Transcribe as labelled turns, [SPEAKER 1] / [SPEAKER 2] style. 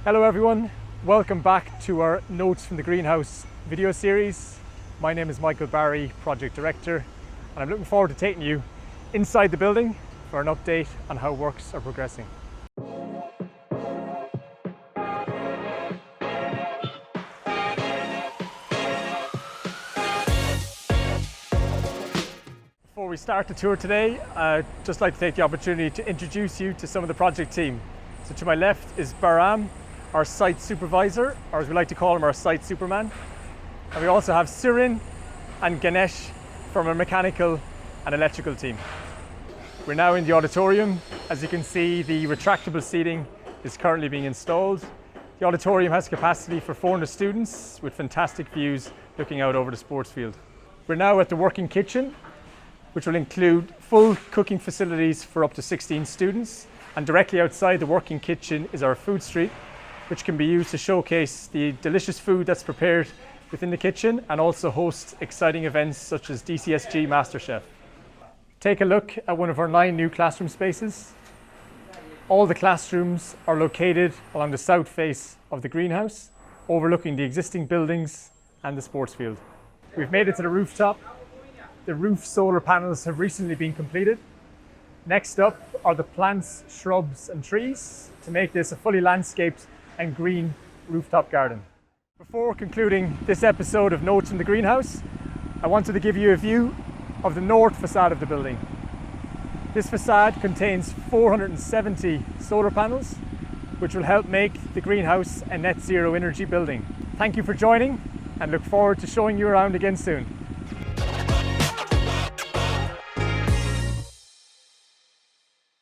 [SPEAKER 1] Hello everyone, welcome back to our Notes from the Greenhouse video series. My name is Michael Barry, Project Director, and I'm looking forward to taking you inside the building for an update on how works are progressing. Before we start the tour today, I'd just like to take the opportunity to introduce you to some of the project team. So to my left is Baram, our site supervisor, or as we like to call him, our site superman. And we also have Surin and Ganesh from our mechanical and electrical team. We're now in the auditorium. As you can see, the retractable seating is currently being installed. The auditorium has capacity for 400 students with fantastic views looking out over the sports field. We're now at the working kitchen, which will include full cooking facilities for up to 16 students. And directly outside the working kitchen is our food street, which can be used to showcase the delicious food that's prepared within the kitchen and also host exciting events such as DCSG MasterChef. Take a look at one of our 9 new classroom spaces. All the classrooms are located along the south face of the greenhouse, overlooking the existing buildings and the sports field. We've made it to the rooftop. The roof solar panels have recently been completed. Next up are the plants, shrubs and trees to make this a fully landscaped and green rooftop garden. Before concluding this episode of Notes from the Greenhouse, I wanted to give you a view of the north facade of the building. This facade contains 470 solar panels, which will help make the greenhouse a net zero energy building. Thank you for joining and look forward to showing you around again soon.